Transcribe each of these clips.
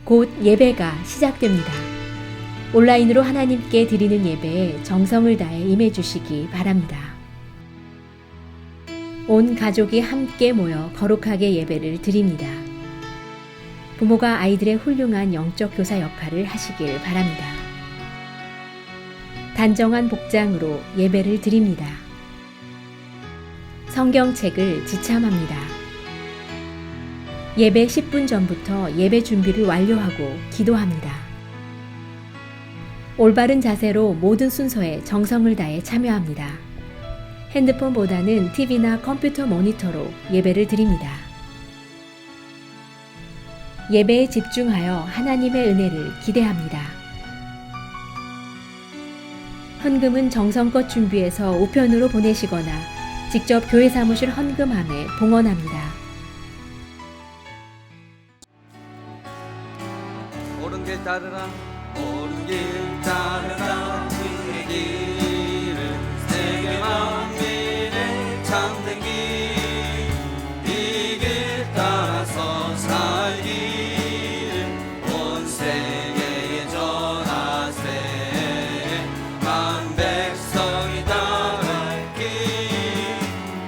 곧 예배가 시작됩니다. 온라인으로 하나님께 드리는 예배에 정성을 다해 임해 주시기 바랍니다. 온 가족이 함께 모여 거룩하게 예배를 드립니다. 부모가 아이들의 훌륭한 영적 교사 역할을 하시길 바랍니다. 단정한 복장으로 예배를 드립니다. 성경책을 지참합니다. 예배 10분 전부터 예배 준비를 완료하고 기도합니다. 올바른 자세로 모든 순서에 정성을 다해 참여합니다. 핸드폰보다는 TV나 컴퓨터 모니터로 예배를 드립니다. 예배에 집중하여 하나님의 은혜를 기대합니다. 헌금은 정성껏 준비해서 우편으로 보내시거나 직접 교회 사무실 헌금함에 봉헌합니다. 옳은 길 따르라 옳은 길 따르라 주의 길을 세계 만민의 참된 길 이 길 따라서 살기를 온 세계에 전하세 만 백성이 따를 길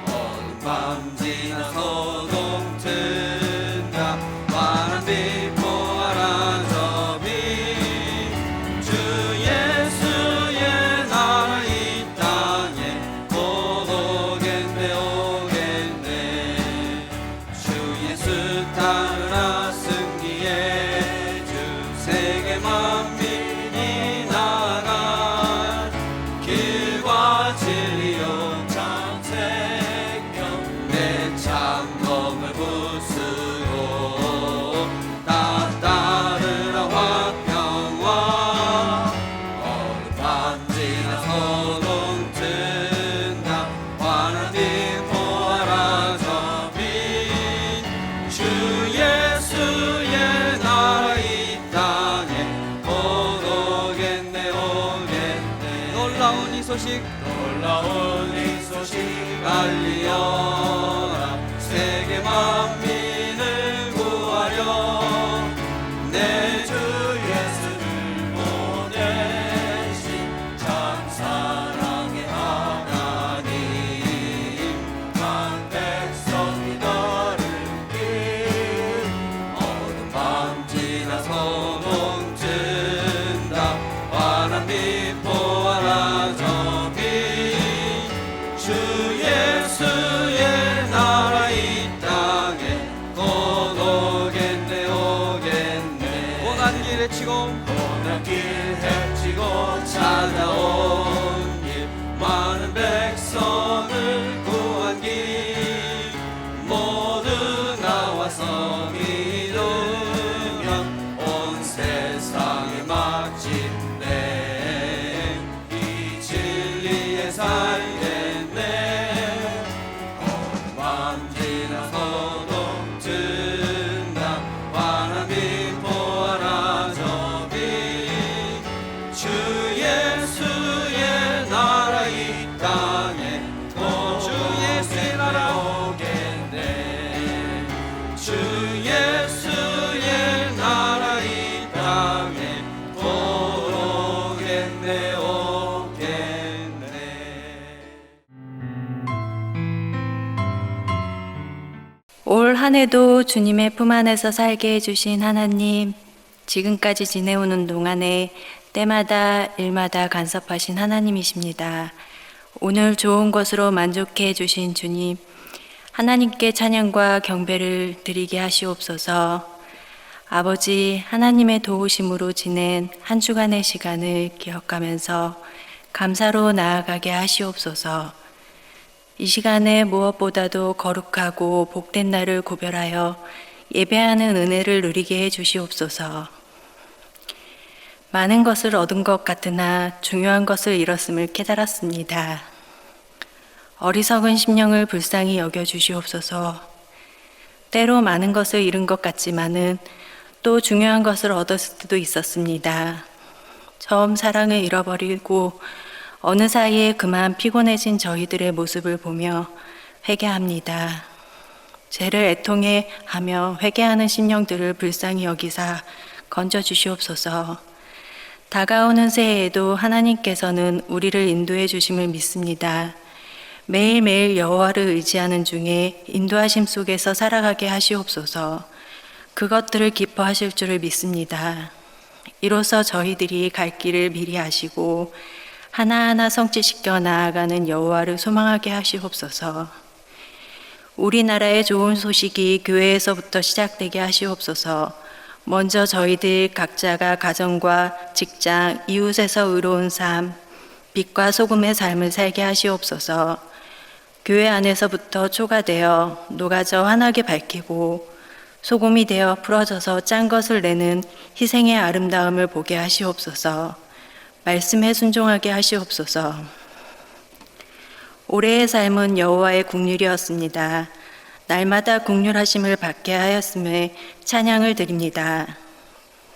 어느 밤 지나서도 든다 환한 빛 보아라 저비 주 예수의 나라 이 땅에 곧 오겠네 오겠네 주 예수 따르라 승리해 주 세계 만민이 나아갈 길과 진리요 참생명 내 창검을 부수고 다 따르라 화평와 어느 밤 지나서도 든다 환한 빛 보아라 저빛 주 예수의 나라 이 땅에 곧 오겠네 오겠네 놀라운 이 소식 알리어라 세계 만민을 구하려 내 주 예수를 보내신 참 사랑의 하나님 만 백성이 따를 길 어느 밤 지나서도 든다 환한 빛 보아라 저빛 주 예수의 나라 이 땅에 곧 오겠네 오겠네 고난 길 헤치고 찾아온 길 많은 백성을 구한 길 모두 나와서 믿으면 온 세상의 마침내 이 진리에 살겠네 어느 밤 지나서도 든다 환한 빛 보아라 저빛 주 예수의 나라 이 땅에 곧 주 예수의 나라 오겠네 주 예수의 나라 이 땅에 곧 오겠네 오겠네 올 한 해도 주님의 품 안에서 살게 해주신 하나님, 지금까지 지내오는 동안에 때마다 일마다 간섭하신 하나님이십니다. 오늘 좋은 것으로 만족해 해주신 주님, 하나님께 찬양과 경배를 드리게 하시옵소서. 아버지 하나님의 도우심으로 지낸 한 주간의 시간을 기억하면서 감사로 나아가게 하시옵소서. 이 시간에 무엇보다도 거룩하고 복된 날을 구별하여 예배하는 은혜를 누리게 해주시옵소서. 많은 것을 얻은 것 같으나 중요한 것을 잃었음을 깨달았습니다. 어리석은 심령을 불쌍히 여겨주시옵소서. 때로 많은 것을 잃은 것 같지만은 또 중요한 것을 얻었을 때도 있었습니다. 처음 사랑을 잃어버리고 어느 사이에 그만 피곤해진 저희들의 모습을 보며 회개합니다. 죄를 애통해 하며 회개하는 심령들을 불쌍히 여기사 건져 주시옵소서. 다가오는 새해에도 하나님께서는 우리를 인도해 주심을 믿습니다. 매일매일 여호와를 의지하는 중에 인도하심 속에서 살아가게 하시옵소서. 그것들을 기뻐하실 줄을 믿습니다. 이로써 저희들이 갈 길을 미리 아시고 하나하나 성취시켜 나아가는 여호와를 소망하게 하시옵소서. 우리나라의 좋은 소식이 교회에서부터 시작되게 하시옵소서. 먼저 저희들 각자가 가정과 직장, 이웃에서 의로운 삶, 빛과 소금의 삶을 살게 하시옵소서. 교회 안에서부터 초가 되어 녹아져 환하게 밝히고 소금이 되어 풀어져서 짠 것을 내는 희생의 아름다움을 보게 하시옵소서. 말씀에 순종하게 하시옵소서. 올해의 삶은 여호와의 국률이었습니다. 날마다 국률하심을 받게 하였음에 찬양을 드립니다.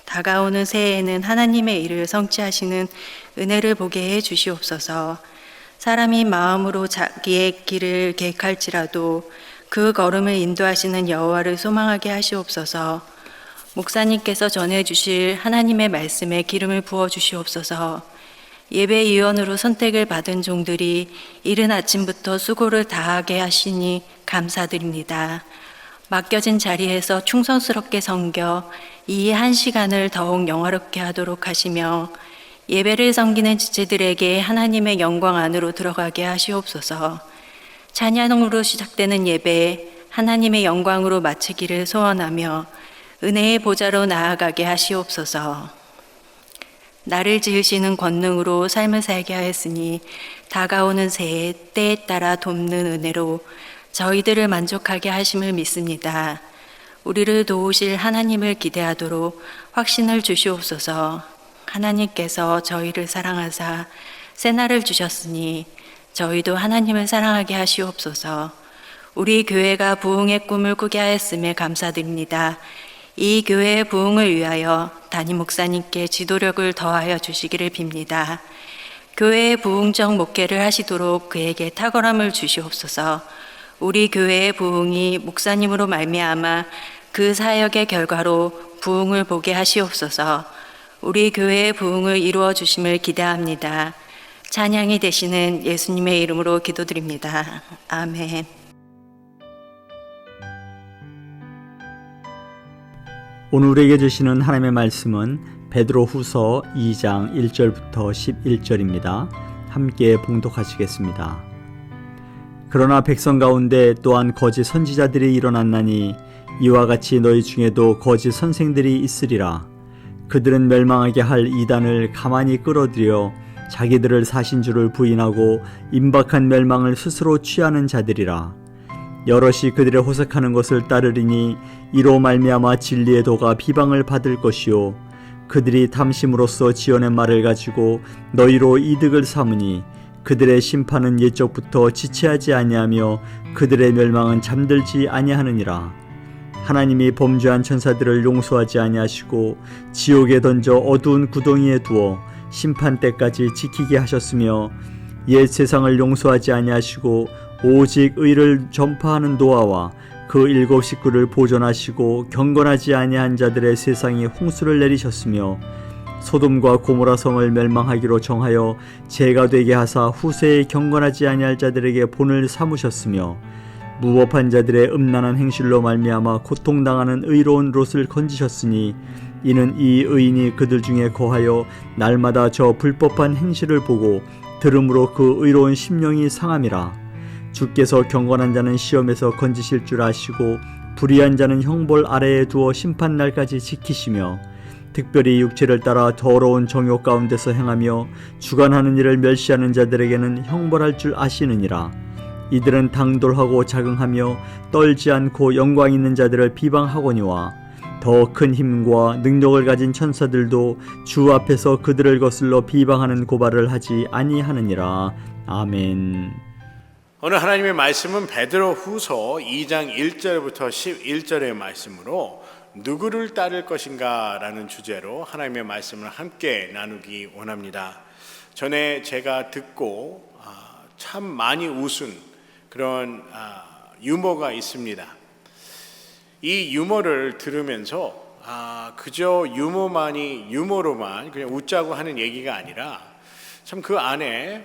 다가오는 새해에는 하나님의 일을 성취하시는 은혜를 보게 해 주시옵소서. 사람이 마음으로 자기의 길을 계획할지라도 그 걸음을 인도하시는 여호와를 소망하게 하시옵소서. 목사님께서 전해주실 하나님의 말씀에 기름을 부어 주시옵소서. 예배위원으로 선택을 받은 종들이 이른 아침부터 수고를 다하게 하시니 감사드립니다. 맡겨진 자리에서 충성스럽게 섬겨 이 한 시간을 더욱 영화롭게 하도록 하시며 예배를 섬기는 지체들에게 하나님의 영광 안으로 들어가게 하시옵소서. 찬양으로 시작되는 예배 하나님의 영광으로 마치기를 소원하며 은혜의 보좌로 나아가게 하시옵소서. 나를 지으시는 권능으로 삶을 살게 하였으니 다가오는 새해 때에 따라 돕는 은혜로 저희들을 만족하게 하심을 믿습니다. 우리를 도우실 하나님을 기대하도록 확신을 주시옵소서. 하나님께서 저희를 사랑하사 새날을 주셨으니 저희도 하나님을 사랑하게 하시옵소서. 우리 교회가 부흥의 꿈을 꾸게 하였음에 감사드립니다. 이 교회의 부흥을 위하여 담임 목사님께 지도력을 더하여 주시기를 빕니다. 교회의 부흥적 목회를 하시도록 그에게 탁월함을 주시옵소서. 우리 교회의 부흥이 목사님으로 말미암아 그 사역의 결과로 부흥을 보게 하시옵소서. 우리 교회의 부흥을 이루어 주심을 기대합니다. 찬양이 되시는 예수님의 이름으로 기도드립니다. 아멘. 오늘 우리에게 주시는 하나님의 말씀은 베드로후서 2장 1절부터 11절입니다. 함께 봉독하시겠습니다. 그러나 백성 가운데 또한 거짓 선지자들이 일어났나니 이와 같이 너희 중에도 거짓 선생들이 있으리라. 그들은 멸망하게 할 이단을 가만히 끌어들여 자기들을 사신 줄을 부인하고 임박한 멸망을 스스로 취하는 자들이라. 여럿이 그들의 호색하는 것을 따르리니 이로 말미암아 진리의 도가 비방을 받을 것이요 그들이 탐심으로써 지어낸 말을 가지고 너희로 이득을 삼으니 그들의 심판은 옛적부터 지체하지 아니하며 그들의 멸망은 잠들지 아니하느니라. 하나님이 범죄한 천사들을 용서하지 아니하시고 지옥에 던져 어두운 구덩이에 두어 심판 때까지 지키게 하셨으며 옛 세상을 용서하지 아니하시고 오직 의를 전파하는 노아와 그 7 식구를 보존하시고 경건하지 아니한 자들의 세상에 홍수를 내리셨으며 소돔과 고모라 성을 멸망하기로 정하여 죄가 되게 하사 후세에 경건하지 아니할 자들에게 본을 삼으셨으며 무법한 자들의 음란한 행실로 말미암아 고통당하는 의로운 롯을 건지셨으니 이는 이 의인이 그들 중에 거하여 날마다 저 불법한 행실을 보고 들음으로 그 의로운 심령이 상함이라. 주께서 경건한 자는 시험에서 건지실 줄 아시고 불의한 자는 형벌 아래에 두어 심판날까지 지키시며 특별히 육체를 따라 더러운 정욕 가운데서 행하며 주관하는 일을 멸시하는 자들에게는 형벌할 줄 아시느니라. 이들은 당돌하고 자긍하며 떨지 않고 영광 있는 자들을 비방하거니와 더 큰 힘과 능력을 가진 천사들도 주 앞에서 그들을 거슬러 비방하는 고발을 하지 아니하느니라. 아멘. 오늘 하나님의 말씀은 베드로후서 2장 1절부터 11절의 말씀으로 누구를 따를 것인가 라는 주제로 하나님의 말씀을 함께 나누기 원합니다. 전에 제가 듣고 참 많이 웃은 그런 유머가 있습니다. 이 유머를 들으면서 그저 유머로만 그냥 웃자고 하는 얘기가 아니라 참 그 안에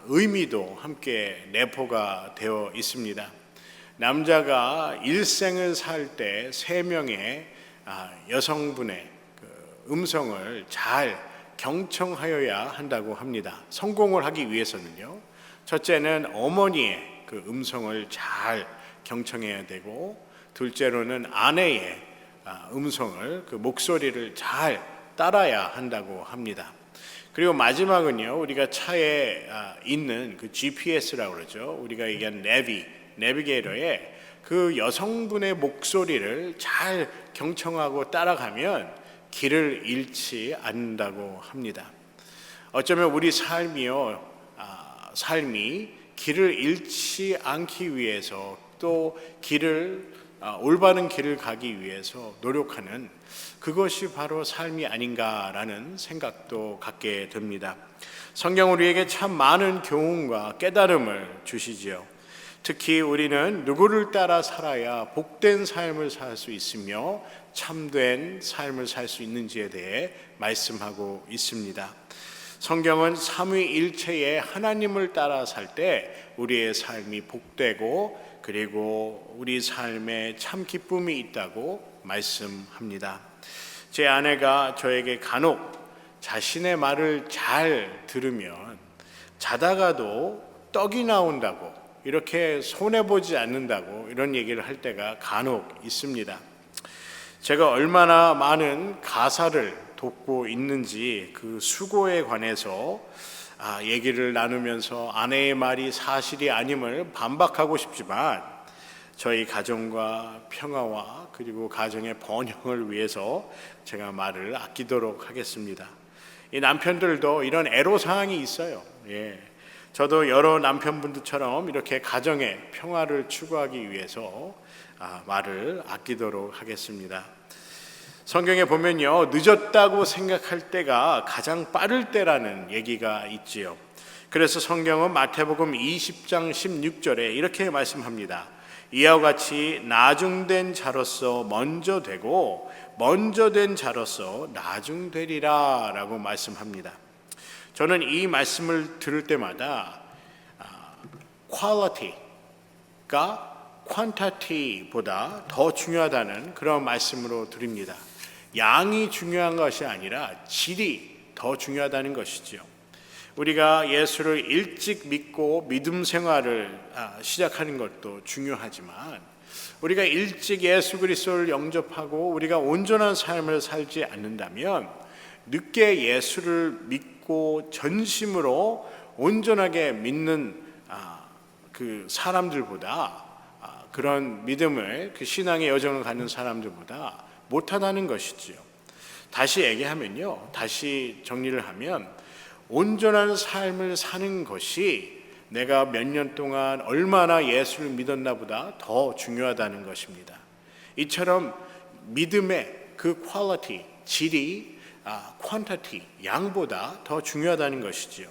의미도 함께 내포가 되어 있습니다. 남자가 일생을 살 때 3명의 여성분의 그 음성을 잘 경청하여야 한다고 합니다. 성공을 하기 위해서는요. 첫째는 어머니의 그 음성을 잘 경청해야 되고, 둘째로는 아내의 음성을, 그 목소리를 잘 따라야 한다고 합니다. 그리고 마지막은요, 우리가 차에 있는 그 GPS라고 그러죠. 우리가 얘기한 내비게이터에 그 여성분의 목소리를 잘 경청하고 따라가면 길을 잃지 않는다고 합니다. 어쩌면 우리 삶이 길을 잃지 않기 위해서, 또 올바른 길을 가기 위해서 노력하는 그것이 바로 삶이 아닌가라는 생각도 갖게 됩니다. 성경 우리에게 참 많은 교훈과 깨달음을 주시지요. 특히 우리는 누구를 따라 살아야 복된 삶을 살 수 있으며 참된 삶을 살 수 있는지에 대해 말씀하고 있습니다. 성경은 삼위일체의 하나님을 따라 살 때 우리의 삶이 복되고, 그리고 우리 삶에 참 기쁨이 있다고 말씀합니다. 제 아내가 저에게 간혹 자신의 말을 잘 들으면 자다가도 떡이 나온다고, 이렇게 손해보지 않는다고 이런 얘기를 할 때가 간혹 있습니다. 제가 얼마나 많은 가사를 돕고 있는지 그 수고에 관해서 얘기를 나누면서 아내의 말이 사실이 아님을 반박하고 싶지만, 저희 가정과 평화와 그리고 가정의 번영을 위해서 제가 말을 아끼도록 하겠습니다. 이 남편들도 이런 애로사항이 있어요. 저도 여러 남편분들처럼 이렇게 가정의 평화를 추구하기 위해서 말을 아끼도록 하겠습니다. 성경에 보면요, 늦었다고 생각할 때가 가장 빠를 때라는 얘기가 있지요. 그래서 성경은 마태복음 20장 16절에 이렇게 말씀합니다. 이와 같이 나중된 자로서 먼저 되고, 먼저 된 자로서 나중되리라 라고 말씀합니다. 저는 이 말씀을 들을 때마다 quality가 quantity보다 더 중요하다는 그런 말씀으로 드립니다. 양이 중요한 것이 아니라 질이 더 중요하다는 것이죠. 우리가 예수를 일찍 믿고 믿음 생활을 시작하는 것도 중요하지만, 우리가 일찍 예수 그리스도를 영접하고 우리가 온전한 삶을 살지 않는다면 늦게 예수를 믿고 전심으로 온전하게 믿는 그 사람들보다, 그런 믿음을, 그 신앙의 여정을 갖는 사람들보다 못하다는 것이지요. 다시 얘기하면요, 다시 정리를 하면, 온전한 삶을 사는 것이 내가 몇 년 동안 얼마나 예수를 믿었나 보다 더 중요하다는 것입니다. 이처럼 믿음의 그 퀄리티, 질이 퀀티티, 양보다 더 중요하다는 것이지요.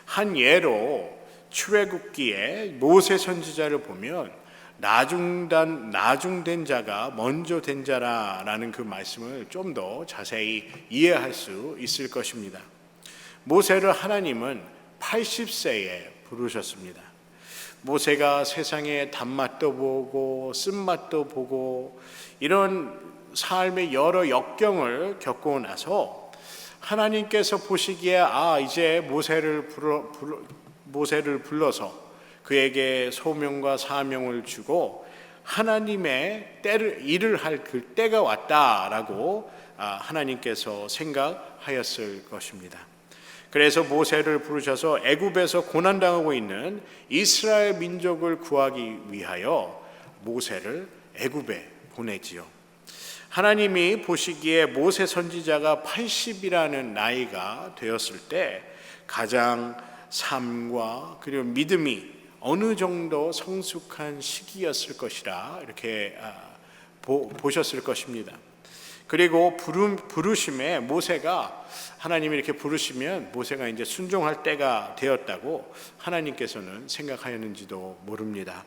한 예로 출애굽기에 모세 선지자를 보면 나중된 자가 먼저 된 자라라는 그 말씀을 좀 더 자세히 이해할 수 있을 것입니다. 모세를 하나님은 80세에 부르셨습니다. 모세가 세상의 단맛도 보고 쓴맛도 보고 이런 삶의 여러 역경을 겪고 나서 하나님께서 보시기에 이제 모세를 불러서 그에게 소명과 사명을 주고 하나님의 일을 할 그 때가 왔다라고 하나님께서 생각하였을 것입니다. 그래서 모세를 부르셔서 애굽에서 고난당하고 있는 이스라엘 민족을 구하기 위하여 모세를 애굽에 보내지요. 하나님이 보시기에 모세 선지자가 80이라는 나이가 되었을 때 가장 삶과 그리고 믿음이 어느 정도 성숙한 시기였을 것이라 이렇게 보셨을 것입니다. 그리고 부르심에 모세가, 하나님이 이렇게 부르시면 모세가 이제 순종할 때가 되었다고 하나님께서는 생각하였는지도 모릅니다.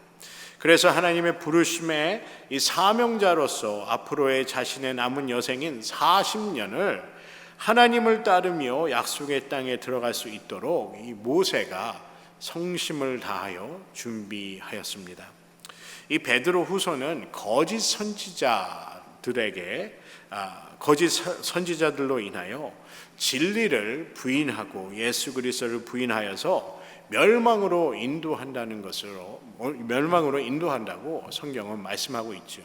그래서 하나님의 부르심의 이 사명자로서 앞으로의 자신의 남은 여생인 40년을 하나님을 따르며 약속의 땅에 들어갈 수 있도록 이 모세가 성심을 다하여 준비하였습니다. 이 베드로 후서는 거짓 선지자들로 인하여 진리를 부인하고 예수 그리스도를 부인하여서 멸망으로 인도한다고 성경은 말씀하고 있죠.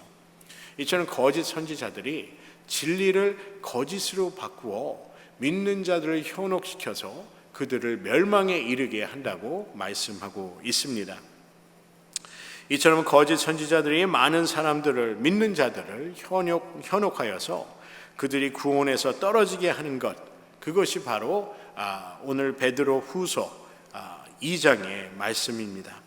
이처럼 거짓 선지자들이 진리를 거짓으로 바꾸어 믿는 자들을 현혹시켜서 그들을 멸망에 이르게 한다고 말씀하고 있습니다. 이처럼 거짓 선지자들이 많은 사람들을, 믿는 자들을 현혹하여서 그들이 구원에서 떨어지게 하는 것, 그것이 바로 오늘 베드로 후서 2장의 말씀입니다.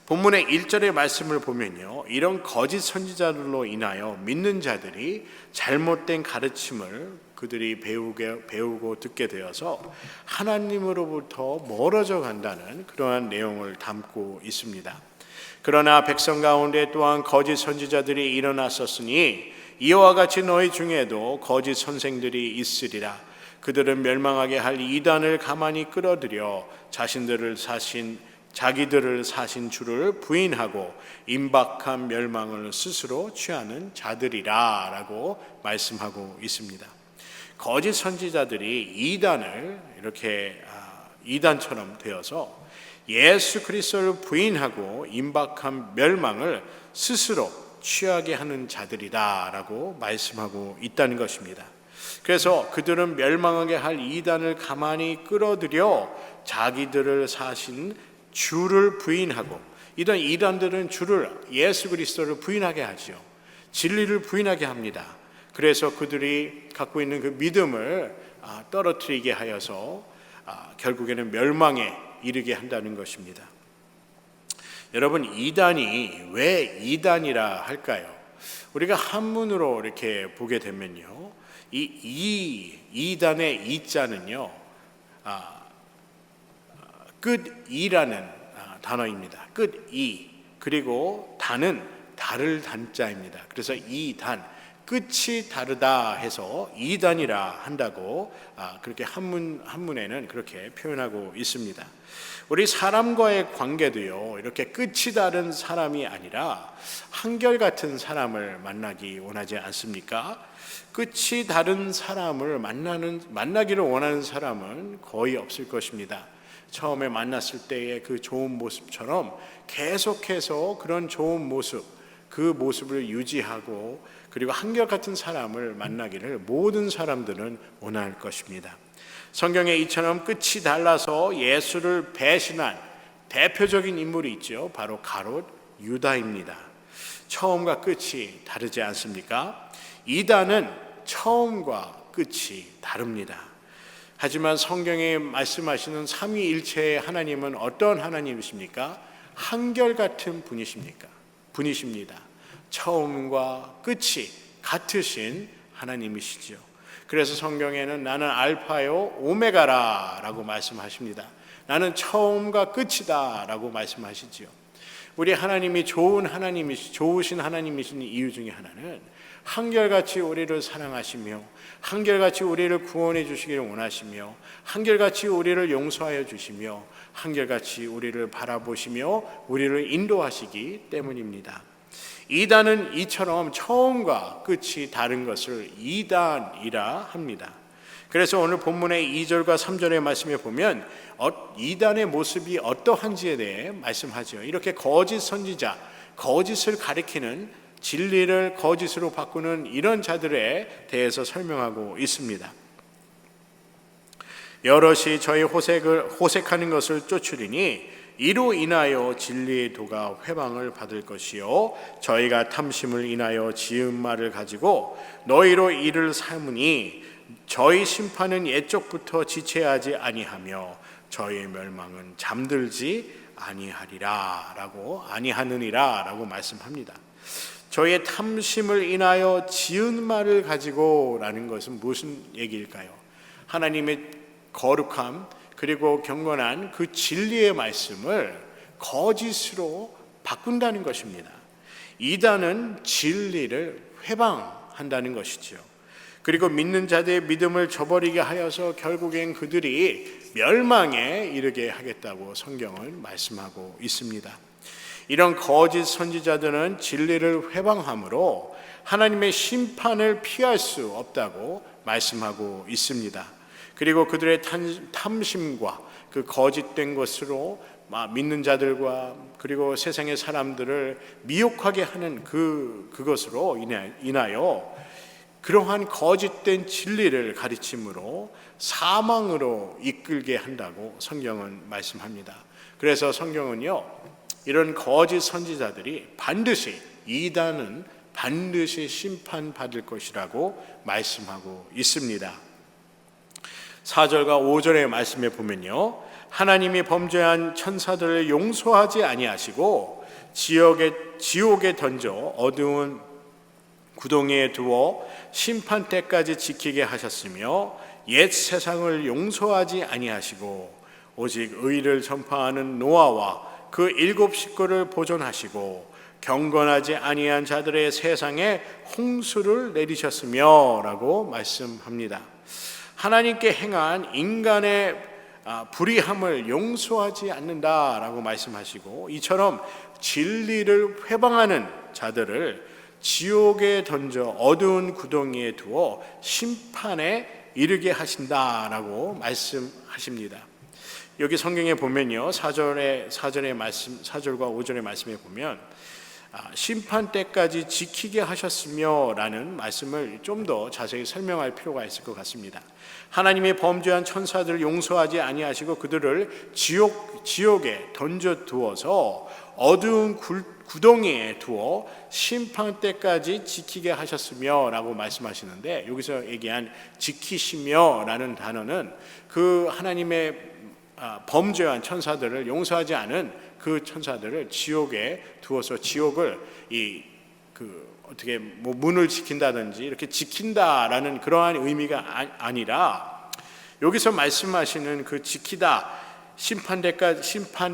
본문의 1절의 말씀을 보면요, 이런 거짓 선지자들로 인하여 믿는 자들이 잘못된 가르침을 그들이 배우고 듣게 되어서 하나님으로부터 멀어져 간다는 그러한 내용을 담고 있습니다. 그러나 백성 가운데 또한 거짓 선지자들이 일어났었으니 이와 같이 너희 중에도 거짓 선생들이 있으리라. 그들은 멸망하게 할 이단을 가만히 끌어들여 자기들을 사신 주를 부인하고 임박한 멸망을 스스로 취하는 자들이라 라고 말씀하고 있습니다. 거짓 선지자들이 이단처럼 되어서 예수 그리스도를 부인하고 임박한 멸망을 스스로 취하게 하는 자들이다 라고 말씀하고 있다는 것입니다. 그래서 그들은 멸망하게 할 이단을 가만히 끌어들여 자기들을 사신 주를 부인하고, 이런 이단들은 예수 그리스도를 부인하게 하죠. 진리를 부인하게 합니다. 그래서 그들이 갖고 있는 그 믿음을 떨어뜨리게 하여서 결국에는 멸망에 이르게 한다는 것입니다. 여러분, 이단이 왜 이단이라 할까요? 우리가 한문으로 이렇게 보게 되면요, 이단의 이자는요, 끝이라는 단어입니다. 끝이. 그리고 단은 다를 단자입니다. 그래서 이단, 끝이 다르다 해서 이단이라 한다고 그렇게 한문에는 그렇게 표현하고 있습니다. 우리 사람과의 관계도요, 이렇게 끝이 다른 사람이 아니라 한결같은 사람을 만나기 원하지 않습니까? 끝이 다른 사람을 만나기를 원하는 사람은 거의 없을 것입니다. 처음에 만났을 때의 그 좋은 모습처럼 계속해서 그런 좋은 모습, 그 모습을 유지하고 그리고 한결같은 사람을 만나기를 모든 사람들은 원할 것입니다. 성경에 이처럼 끝이 달라서 예수를 배신한 대표적인 인물이 있죠. 바로 가롯 유다입니다. 처음과 끝이 다르지 않습니까? 이단은 처음과 끝이 다릅니다. 하지만 성경에 말씀하시는 삼위일체의 하나님은 어떤 하나님이십니까? 한결같은 분이십니다. 처음과 끝이 같으신 하나님이시죠. 그래서 성경에는 나는 알파요 오메가라 라고 말씀하십니다. 나는 처음과 끝이다 라고 말씀하시죠. 우리 하나님이 좋으신 하나님이신 이유 중에 하나는 한결같이 우리를 사랑하시며 한결같이 우리를 구원해 주시기를 원하시며 한결같이 우리를 용서하여 주시며 한결같이 우리를 바라보시며 우리를 인도하시기 때문입니다. 이단은 이처럼 처음과 끝이 다른 것을 이단이라 합니다. 그래서 오늘 본문의 2절과 3절의 말씀에 보면 이단의 모습이 어떠한지에 대해 말씀하죠. 이렇게 거짓 선지자, 거짓을 가리키는, 진리를 거짓으로 바꾸는 이런 자들에 대해서 설명하고 있습니다. 여럿이 저희 호색하는 것을 쫓으리니 이로 인하여 진리의 도가 회방을 받을 것이요 저희가 탐심을 인하여 지은 말을 가지고 너희로 이를 삼으니 저희 심판은 옛적부터 지체하지 아니하며 저희의 멸망은 잠들지 아니하느니라 라고 말씀합니다. 저희의 탐심을 인하여 지은 말을 가지고 라는 것은 무슨 얘기일까요? 하나님의 거룩함 그리고 경건한 그 진리의 말씀을 거짓으로 바꾼다는 것입니다. 이단은 진리를 회방한다는 것이지요. 그리고 믿는 자들의 믿음을 저버리게 하여서 결국엔 그들이 멸망에 이르게 하겠다고 성경은 말씀하고 있습니다. 이런 거짓 선지자들은 진리를 회방함으로 하나님의 심판을 피할 수 없다고 말씀하고 있습니다. 그리고 그들의 탐심과 그 거짓된 것으로 믿는 자들과 그리고 세상의 사람들을 미혹하게 하는 그것으로 인하여 그러한 거짓된 진리를 가르침으로 사망으로 이끌게 한다고 성경은 말씀합니다. 그래서 성경은요, 이런 거짓 선지자들이 이단은 반드시 심판받을 것이라고 말씀하고 있습니다. 4절과 5절의 말씀에 보면요, 하나님이 범죄한 천사들을 용서하지 아니하시고 지옥에 던져 어두운 구덩이에 두어 심판 때까지 지키게 하셨으며 옛 세상을 용서하지 아니하시고 오직 의를 전파하는 노아와 그 7 식구를 보존하시고 경건하지 아니한 자들의 세상에 홍수를 내리셨으며 라고 말씀합니다. 하나님께 행한 인간의 불의함을 용서하지 않는다라고 말씀하시고, 이처럼 진리를 회방하는 자들을 지옥에 던져 어두운 구덩이에 두어 심판에 이르게 하신다라고 말씀하십니다. 여기 성경에 보면요, 4절의 말씀, 4절과 5절의 말씀에 보면 심판 때까지 지키게 하셨으며 라는 말씀을 좀 더 자세히 설명할 필요가 있을 것 같습니다. 하나님이 범죄한 천사들을 용서하지 아니하시고 그들을 지옥에 던져 두어서 어두운 구덩이에 두어 심판 때까지 지키게 하셨으며 라고 말씀하시는데, 여기서 얘기한 지키시며 라는 단어는 그 하나님의 범죄한 천사들을 용서하지 않은 그 천사들을 지옥에 두어서 지옥을 어떻게 문을 지킨다든지 이렇게 지킨다라는 그러한 의미가 아니라, 여기서 말씀하시는 그 지키다, 심판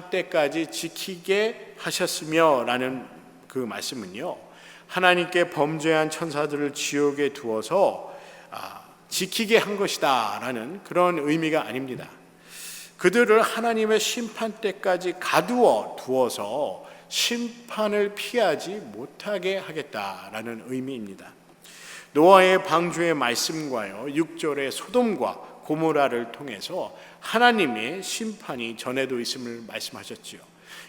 때까지 지키게 하셨으며라는 그 말씀은요, 하나님께 범죄한 천사들을 지옥에 두어서 지키게 한 것이다라는 그런 의미가 아닙니다. 그들을 하나님의 심판 때까지 가두어 두어서 심판을 피하지 못하게 하겠다라는 의미입니다. 노아의 방주의 말씀과요, 6절의 소돔과 고모라를 통해서 하나님의 심판이 전에도 있음을 말씀하셨지요.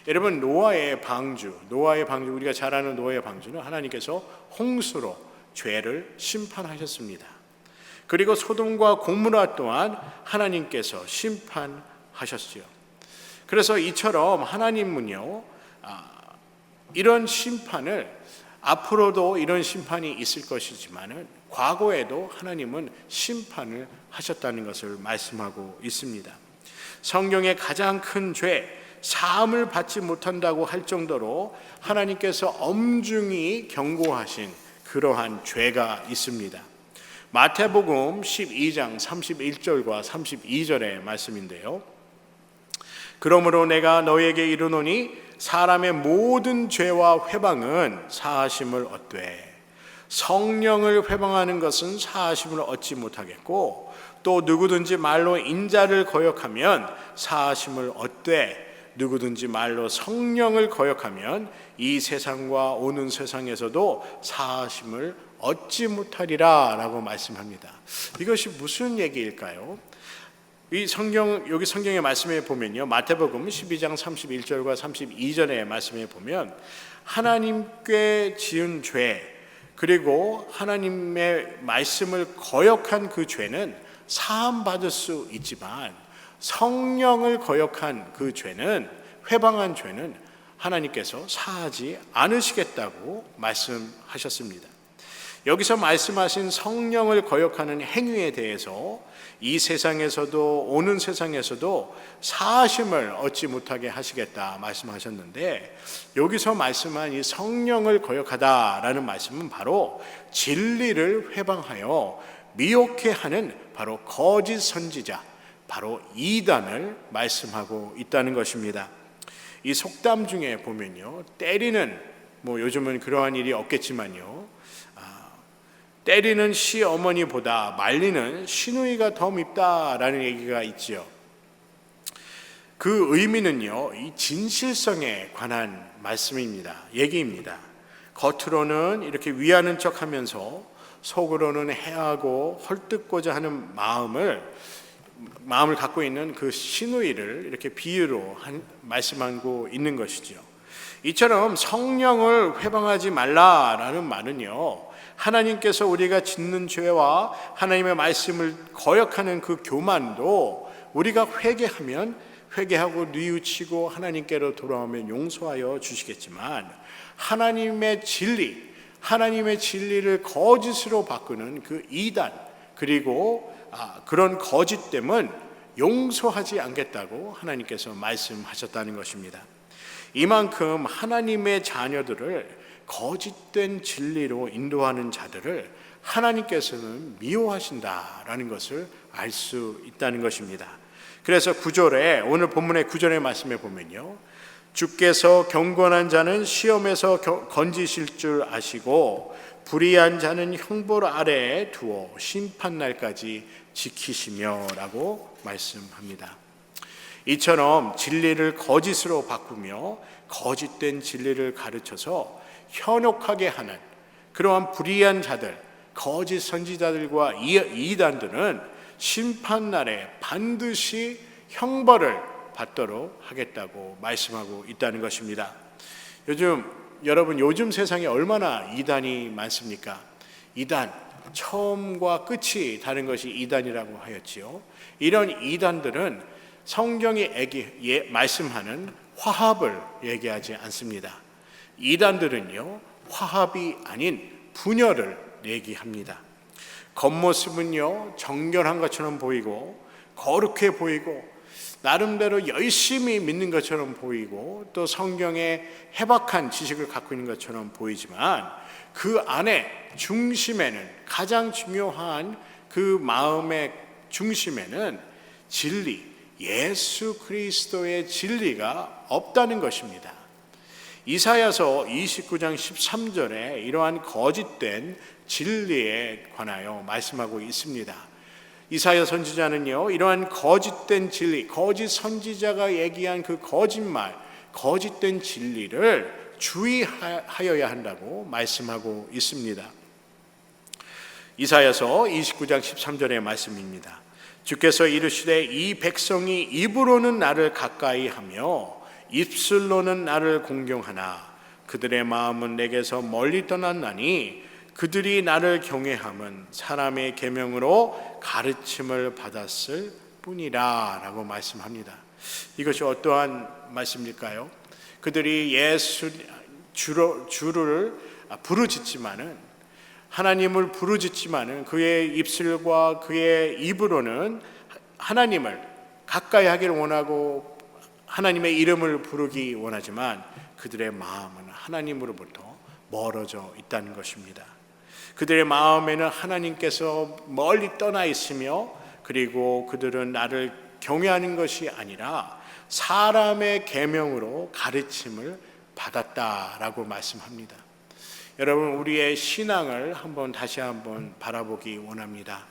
여러분, 노아의 방주, 우리가 잘 아는 노아의 방주는 하나님께서 홍수로 죄를 심판하셨습니다. 그리고 소돔과 고모라 또한 하나님께서 심판하셨지요. 그래서 이처럼 하나님은요, 이런 심판을, 앞으로도 이런 심판이 있을 것이지만은 과거에도 하나님은 심판을 하셨다는 것을 말씀하고 있습니다. 성경의 가장 큰 죄, 사함을 받지 못한다고 할 정도로 하나님께서 엄중히 경고하신 그러한 죄가 있습니다. 마태복음 12장 31절과 32절의 말씀인데요, 그러므로 내가 너에게 이르노니 사람의 모든 죄와 회방은 사하심을 얻되 성령을 회방하는 것은 사하심을 얻지 못하겠고, 또 누구든지 말로 인자를 거역하면 사하심을 얻되 누구든지 말로 성령을 거역하면 이 세상과 오는 세상에서도 사하심을 얻지 못하리라 라고 말씀합니다. 이것이 무슨 얘기일까요? 여기 성경의 말씀에 보면요, 마태복음 12장 31절과 32절의 말씀에 보면 하나님께 지은 죄, 그리고 하나님의 말씀을 거역한 그 죄는 사함받을 수 있지만 성령을 거역한 그 죄는, 회방한 죄는 하나님께서 사하지 않으시겠다고 말씀하셨습니다. 여기서 말씀하신 성령을 거역하는 행위에 대해서 이 세상에서도 오는 세상에서도 사하심을 얻지 못하게 하시겠다 말씀하셨는데, 여기서 말씀한 이 성령을 거역하다라는 말씀은 바로 진리를 회방하여 미혹해 하는 바로 거짓 선지자, 바로 이단을 말씀하고 있다는 것입니다. 이 속담 중에 보면요, 때리는, 요즘은 그러한 일이 없겠지만요, 때리는 시어머니보다 말리는 시누이가 더 밉다라는 얘기가 있지요. 그 의미는요, 이 진실성에 관한 말씀입니다. 얘기입니다. 겉으로는 이렇게 위하는 척하면서 속으로는 해하고 헐뜯고자 하는 마음을 갖고 있는 그 시누이를 이렇게 비유로 말씀하고 있는 것이죠. 이처럼 성령을 회방하지 말라라는 말은요, 하나님께서 우리가 짓는 죄와 하나님의 말씀을 거역하는 그 교만도 우리가 회개하고 뉘우치고 하나님께로 돌아오면 용서하여 주시겠지만, 하나님의 진리를 거짓으로 바꾸는 그 이단, 그리고 그런 거짓됨은 용서하지 않겠다고 하나님께서 말씀하셨다는 것입니다. 이만큼 하나님의 자녀들을 거짓된 진리로 인도하는 자들을 하나님께서는 미워하신다라는 것을 알 수 있다는 것입니다. 그래서 오늘 본문의 9절의 말씀에 보면요, 주께서 경건한 자는 시험에서 건지실 줄 아시고 불의한 자는 형벌 아래에 두어 심판날까지 지키시며 라고 말씀합니다. 이처럼 진리를 거짓으로 바꾸며 거짓된 진리를 가르쳐서 현혹하게 하는 그러한 불의한 자들, 거짓 선지자들과 이단들은 심판날에 반드시 형벌을 받도록 하겠다고 말씀하고 있다는 것입니다. 여러분 요즘 세상에 얼마나 이단이 많습니까? 이단, 처음과 끝이 다른 것이 이단이라고 하였지요. 이런 이단들은 성경이 말씀하는 화합을 얘기하지 않습니다. 이단들은요, 화합이 아닌 분열을 얘기합니다. 겉모습은요, 정결한 것처럼 보이고 거룩해 보이고 나름대로 열심히 믿는 것처럼 보이고 또 성경에 해박한 지식을 갖고 있는 것처럼 보이지만, 그 안에 중심에는, 가장 중요한 그 마음의 중심에는 진리, 예수 그리스도의 진리가 없다는 것입니다. 이사야서 29장 13절에 이러한 거짓된 진리에 관하여 말씀하고 있습니다. 이사야 선지자는요, 이러한 거짓된 진리, 거짓 선지자가 얘기한 그 거짓말, 거짓된 진리를 주의하여야 한다고 말씀하고 있습니다. 이사야서 29장 13절의 말씀입니다. 주께서 이르시되 이 백성이 입으로는 나를 가까이 하며 입술로는 나를 공경하나 그들의 마음은 내게서 멀리 떠났나니 그들이 나를 경외함은 사람의 계명으로 가르침을 받았을 뿐이라 라고 말씀합니다. 이것이 어떠한 말씀일까요? 그들이 주를 부르짖지만은, 하나님을 부르짖지만은 그의 입술과 그의 입으로는 하나님을 가까이 하기를 원하고 하나님의 이름을 부르기 원하지만 그들의 마음은 하나님으로부터 멀어져 있다는 것입니다. 그들의 마음에는 하나님께서 멀리 떠나 있으며, 그리고 그들은 나를 경외하는 것이 아니라 사람의 계명으로 가르침을 받았다라고 말씀합니다. 여러분, 우리의 신앙을 다시 한번 바라보기 원합니다.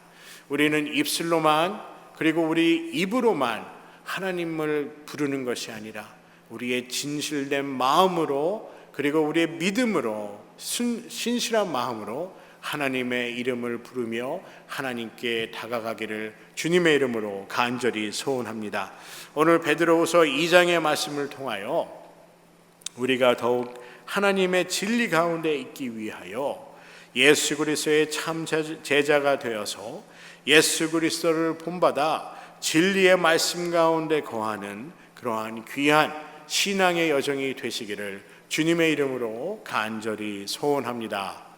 우리는 입술로만, 그리고 우리 입으로만 하나님을 부르는 것이 아니라 우리의 진실된 마음으로, 그리고 우리의 믿음으로, 신실한 마음으로 하나님의 이름을 부르며 하나님께 다가가기를 주님의 이름으로 간절히 소원합니다. 오늘 베드로후서 2장의 말씀을 통하여 우리가 더욱 하나님의 진리 가운데 있기 위하여 예수 그리스도의 참 제자가 되어서 예수 그리스도를 본받아 진리의 말씀 가운데 거하는 그러한 귀한 신앙의 여정이 되시기를 주님의 이름으로 간절히 소원합니다.